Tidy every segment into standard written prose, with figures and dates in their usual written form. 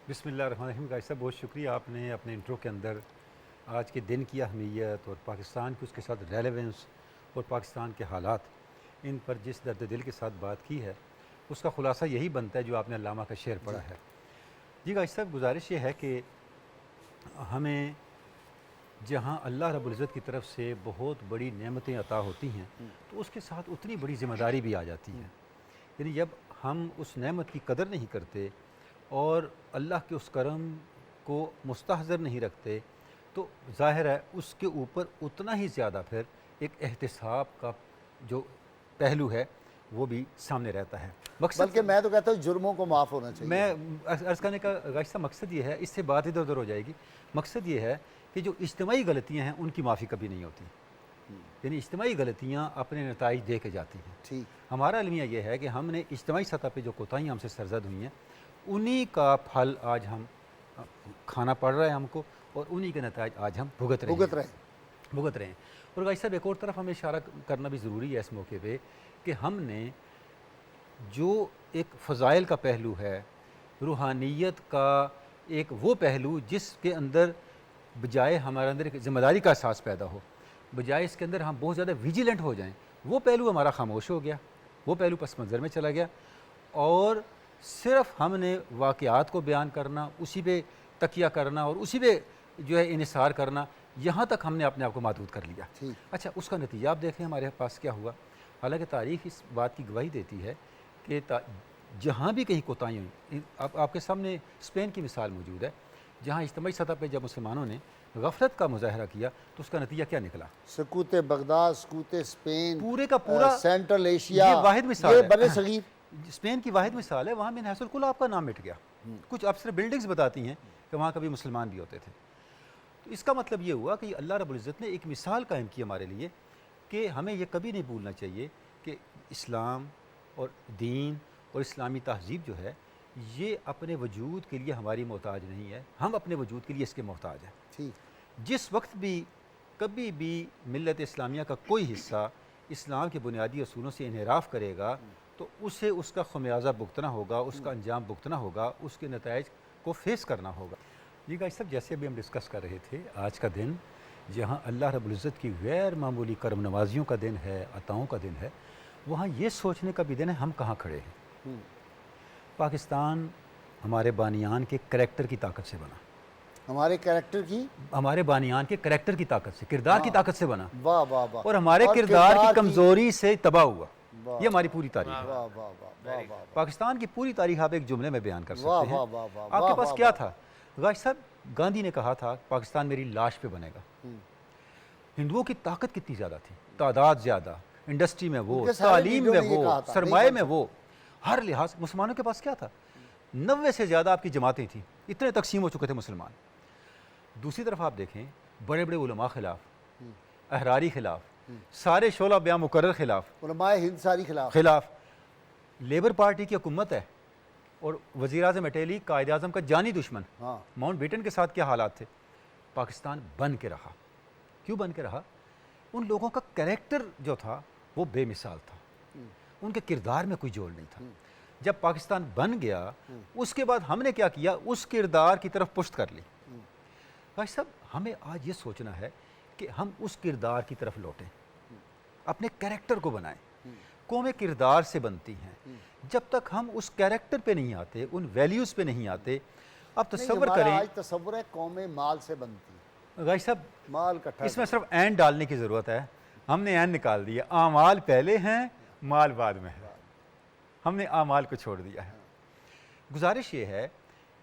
بسم اللہ الرحمن الرحیم. گائز صاحب بہت شکریہ, آپ نے اپنے انٹرو کے اندر آج کے دن کی اہمیت اور پاکستان کی اس کے ساتھ ریلیونس اور پاکستان کے حالات ان پر جس درد دل کے ساتھ بات کی ہے اس کا خلاصہ یہی بنتا ہے جو آپ نے علامہ کا شعر پڑھا ہے. جی گائز صاحب, گزارش یہ ہے کہ ہمیں جہاں اللہ رب العزت کی طرف سے بہت بڑی نعمتیں عطا ہوتی ہیں تو اس کے ساتھ اتنی بڑی ذمہ داری بھی آ جاتی ہے. یعنی جب ہم اس نعمت کی قدر نہیں کرتے اور اللہ کے اس کرم کو مستحضر نہیں رکھتے تو ظاہر ہے اس کے اوپر اتنا ہی زیادہ پھر ایک احتساب کا جو پہلو ہے وہ بھی سامنے رہتا ہے. بلکہ میں تو کہتا ہوں جرموں کو معاف ہونا چاہیے. میں عرض کرنے کا غائشہ مقصد یہ ہے, اس سے بات ادھر ادھر ہو جائے گی, مقصد یہ ہے کہ جو اجتماعی غلطیاں ہیں ان کی معافی کبھی نہیں ہوتی. یعنی اجتماعی غلطیاں اپنے نتائج دے کے جاتی ہیں. ٹھیک. ہمارا المیہ یہ ہے کہ ہم نے اجتماعی سطح پہ جو کوتاہیاں ہم سے سرزد ہوئی ہیں انہی کا پھل آج ہم کھانا پڑ رہا ہے ہم کو, اور انہی کے نتائج آج ہم بھگت رہے ہیں. اور غائشہ صاحب ایک اور طرف ہمیں اشارہ کرنا بھی ضروری ہے اس موقع پہ کہ ہم نے جو ایک فضائل کا پہلو ہے, روحانیت کا ایک وہ پہلو جس کے اندر بجائے ہمارے اندر ایک ذمہ داری کا احساس پیدا ہو, بجائے اس کے اندر ہم بہت زیادہ ویجیلنٹ ہو جائیں, وہ پہلو ہمارا خاموش ہو گیا, وہ پہلو پس منظر میں چلا گیا, اور صرف ہم نے واقعات کو بیان کرنا, اسی پہ تکیہ کرنا اور اسی پہ جو ہے انحصار کرنا, یہاں تک ہم نے اپنے آپ کو محدود کر لیا. اچھا, اس کا نتیجہ آپ دیکھیں ہمارے پاس کیا ہوا. حالانکہ تاریخ اس بات کی گواہی دیتی ہے کہ جہاں بھی کہیں کوتاہیاں ہوئیں, آپ کے سامنے اسپین کی مثال موجود ہے, جہاں اجتماعی سطح پہ جب مسلمانوں نے غفلت کا مظاہرہ کیا تو اس کا نتیجہ کیا نکلا؟ سقوط بغداد, سقوط اسپین, پورے کا پورا سینٹرل ایشیا, یہ واحد مثال یہ ہے. بر صغیر اسپین کی واحد مثال ہے, وہاں من حیث الکل آپ کا نام مٹ گیا. کچھ افسر بلڈنگز بتاتی ہیں کہ وہاں کبھی مسلمان بھی ہوتے تھے. تو اس کا مطلب یہ ہوا کہ اللہ رب العزت نے ایک مثال قائم کی ہمارے لیے کہ ہمیں یہ کبھی نہیں بھولنا چاہیے کہ اسلام اور دین اور اسلامی تہذیب جو ہے یہ اپنے وجود کے لیے ہماری محتاج نہیں ہے, ہم اپنے وجود کے لیے اس کے محتاج ہیں. جس وقت بھی کبھی بھی ملت اسلامیہ کا کوئی حصہ اسلام کے بنیادی اصولوں سے انحراف کرے گا تو اسے اس کا خمیازہ بھگتنا ہوگا, اس کا انجام بھگتنا ہوگا, اس کے نتائج کو فیس کرنا ہوگا. جی گائز صاحب, جیسے ابھی ہم ڈسکس کر رہے تھے, آج کا دن جہاں اللہ رب العزت کی غیر معمولی کرم نوازیوں کا دن ہے, عطاؤں کا دن ہے, وہاں یہ سوچنے کا بھی دن ہے ہم کہاں کھڑے ہیں. پاکستان ہمارے بانیان کے کریکٹر کی طاقت سے بنا, ہمارے بانیان کے کریکٹر کی طاقت سے, کردار کی طاقت سے بنا, اور ہمارے کردار کی کمزوری سے تباہ ہوا. یہ ہماری پوری تاریخ ہے. پاکستان کی پوری تاریخ آپ ایک جملے میں بیان کر سکتے ہیں. آپ کے پاس کیا تھا؟ غائب صاحب, گاندھی نے کہا تھا پاکستان میری لاش پہ بنے گا. ہندوؤں کی طاقت کتنی زیادہ تھی, تعداد زیادہ, انڈسٹری میں وہ, تعلیم میں وہ, سرمایہ میں وہ, ہر لحاظ. مسلمانوں کے پاس کیا تھا؟ 90 سے زیادہ آپ کی جماعتیں تھیں, اتنے تقسیم ہو چکے تھے مسلمان. دوسری طرف آپ دیکھیں, بڑے بڑے علماء خلاف, احراری خلاف, سارے شعلہ بیان مقرر خلاف, علماء ہند ساری خلاف. لیبر پارٹی کی حکومت ہے اور وزیر اعظم اٹیلی قائد اعظم کا جانی دشمن. ماؤنٹ بیٹن کے ساتھ کیا حالات تھے. پاکستان بن کے رہا. کیوں بن کے رہا؟ ان لوگوں کا کریکٹر جو تھا وہ بے مثال تھا, ان کے کردار میں کوئی جوڑ نہیں تھا. جب پاکستان بن گیا اس کے بعد ہم نے کیا کیا, اس کردار کی طرف پشت کر لی. بھائی صاحب, ہمیں آج یہ سوچنا ہے کہ ہم اس کردار کی طرف لوٹیں, اپنے کریکٹر کو بنائیں. قومیں کردار سے بنتی ہیں, جب تک ہم اس کریکٹر پہ نہیں آتے, ان ویلیوز پہ نہیں آتے. اب تصور کریں, آج تصور ہے قومیں مال سے بنتی ہیں. غائب صاحب, مال کٹھا اس میں صرف این ڈالنے کی ضرورت ہے. ہم نے این نکال دیا, اعمال پہلے ہیں مال بعد میں ہے. ہم نے اعمال کو چھوڑ دیا ہے. گزارش یہ ہے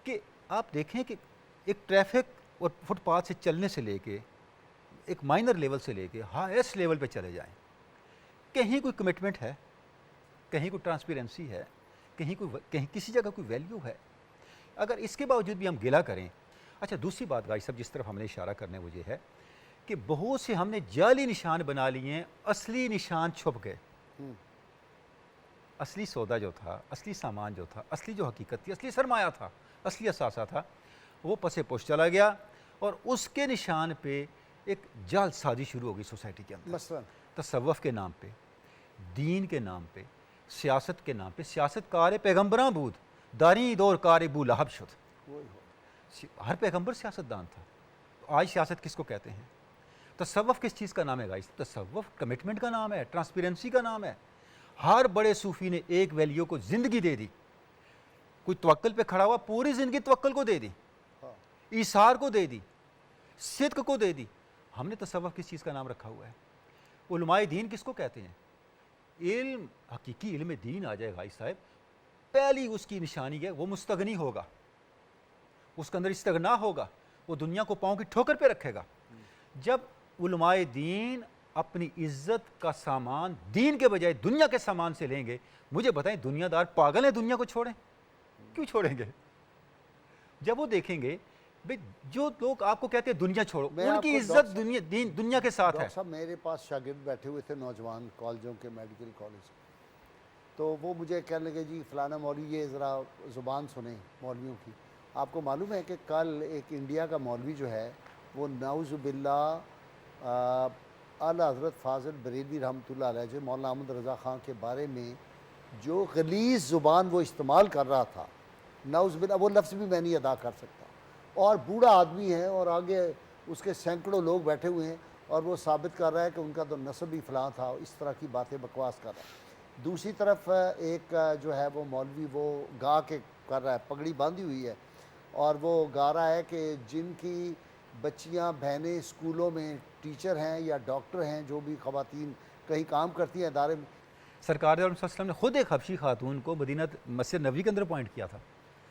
کہ آپ دیکھیں کہ ایک ٹریفک اور فٹ پاتھ سے چلنے سے لے کے ایک مائنر لیول سے لے کے ہائیسٹ لیول پہ چلے جائیں, کہیں کوئی کمٹمنٹ ہے, کہیں کوئی ٹرانسپیرنسی ہے, کہیں کسی جگہ کوئی ویلیو ہے. اگر اس کے باوجود بھی ہم گلا کریں. اچھا, دوسری بات غائب صاحب جس طرف ہم نے اشارہ کرنے وہ یہ ہے کہ بہت سے ہم نے جعلی نشان بنا لیے ہیں, اصلی نشان چھپ گئے. اصلی سودا جو تھا, اصلی سامان جو تھا, اصلی جو حقیقت تھی, اصلی سرمایہ تھا, اصلی اثاثہ تھا, وہ پسے پوش چلا گیا, اور اس کے نشان پہ ایک جعل سازی شروع ہو گئی سوسائٹی کے اندر. مثلا تصوف کے نام پہ, دین کے نام پہ, سیاست کے نام پہ. سیاست کار پیغمبراں بود, داری دور کار ابو لہب شد. ہر پیغمبر سیاستدان تھا. آج سیاست کس کو کہتے ہیں؟ تصوف کس چیز کا نام ہے گائز؟ تصوف کمٹمنٹ کا نام ہے، ٹرانسپیرنسی کا نام ہے. ہر بڑے صوفی نے ایک ویلیو کو زندگی دے دی. کوئی توکل پہ کھڑا ہوا پوری زندگی توکل کو دے دی، ایثار کو دے دی، صدق کو دے دی. ہم نے تصوف کس چیز کا نام رکھا ہوا ہے؟ علماء دین کس کو کہتے ہیں؟ علم حقیقی علم دین آ جائے غائز صاحب، پہلی اس کی نشانی ہے وہ مستغنی ہوگا، اس کے اندر استغنا ہوگا، وہ دنیا کو پاؤں کی ٹھوکر پہ رکھے گا. جب علماء دین اپنی عزت کا سامان دین کے بجائے دنیا کے سامان سے لیں گے، مجھے بتائیں دنیا دار پاگل ہیں دنیا کو چھوڑیں؟ کیوں چھوڑیں گے؟ جب وہ دیکھیں گے بھئی جو لوگ آپ کو کہتے ہیں دنیا چھوڑو، ان کی عزت دنیا کے ساتھ ہے. ڈاکٹر صاحب میرے پاس شاگرد بیٹھے ہوئے تھے نوجوان کالجوں کے، میڈیکل کالج، تو وہ مجھے کہنے لگے جی فلانا مولوی یہ ذرا زبان سنیں مولویوں کی. آپ کو معلوم ہے کہ کل ایک انڈیا کا مولوی جو ہے وہ نعوذ باللہ اعلیٰ حضرت فاضل بریلوی رحمۃ اللہ علیہ جو مولانا احمد رضا خان کے بارے میں جو غلیظ زبان وہ استعمال کر رہا تھا، نعوذ باللہ وہ لفظ بھی میں نہیں ادا کر سکتا، اور بوڑھا آدمی ہے اور آگے اس کے سینکڑوں لوگ بیٹھے ہوئے ہیں اور وہ ثابت کر رہا ہے کہ ان کا تو نسب ہی فلاں تھا، اس طرح کی باتیں بکواس کر رہا ہے. دوسری طرف ایک جو ہے وہ مولوی وہ گا کے کر رہا ہے، پگڑی باندھی ہوئی ہے، اور وہ گا رہا ہے کہ جن کی بچیاں بہنیں اسکولوں میں ٹیچر ہیں یا ڈاکٹر ہیں، جو بھی خواتین کہیں کام کرتی ہیں ادارے میں. سرکار علیہ وسلم نے خود ایک حبشی خاتون کو مدینہ مسجد نبوی کے اندر اپوائنٹ کیا تھا.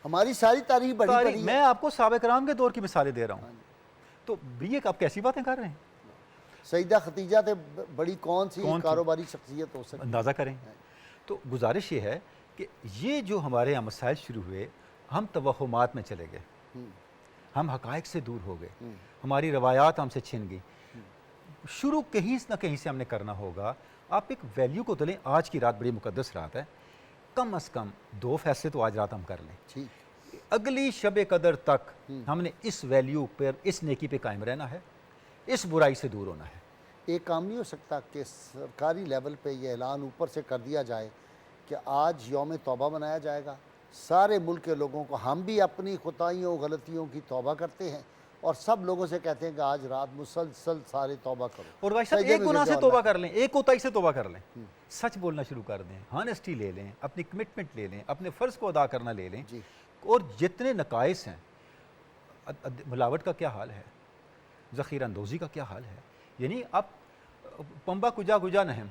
ہماری ساری تاریخ بڑی بڑی ہے. میں آپ کو صحابہ کرام کے دور کی مثالیں دے رہا ہوں. تو یہ آپ کیسی باتیں کر رہے ہیں؟ سیدہ ختیجہ تے بڑی کون سی کاروباری شخصیت ہو سکتی؟ اندازہ کریں. تو گزارش یہ ہے کہ یہ جو ہمارے یہاں مسائل شروع ہوئے، ہم توہمات میں چلے گئے، ہم حقائق سے دور ہو گئے، ہماری روایات ہم سے چھن گئی. شروع کہیں نہ کہیں سے ہم نے کرنا ہوگا. آپ ایک ویلیو کو دلیں. آج کی رات بڑی مقدس رات ہے، کم از کم 2 فیصلے تو آج رات ہم کر لیں. اگلی شب قدر تک ہم نے اس ویلیو پر، اس نیکی پہ قائم رہنا ہے، اس برائی سے دور ہونا ہے. ایک کام نہیں ہو سکتا کہ سرکاری لیول پہ یہ اعلان اوپر سے کر دیا جائے کہ آج یوم توبہ منایا جائے گا، سارے ملک کے لوگوں کو، ہم بھی اپنی خطائیوں غلطیوں کی توبہ کرتے ہیں اور سب لوگوں سے کہتے ہیں کہ آج رات مسلسل سارے توبہ کرو. اور بھائی صاحب ایک گناہ سے توبہ کر لیں، ایک کوتاہی سے توبہ کر لیں، سچ بولنا شروع کر دیں، ہانیسٹی لے لیں، اپنی کمٹمنٹ لے لیں، اپنے فرض کو ادا کرنا لے لیں. اور جتنے نقائص ہیں، ملاوٹ کا کیا حال ہے، ذخیرہ اندوزی کا کیا حال ہے، یعنی اب پمبا کجا گجا نہیں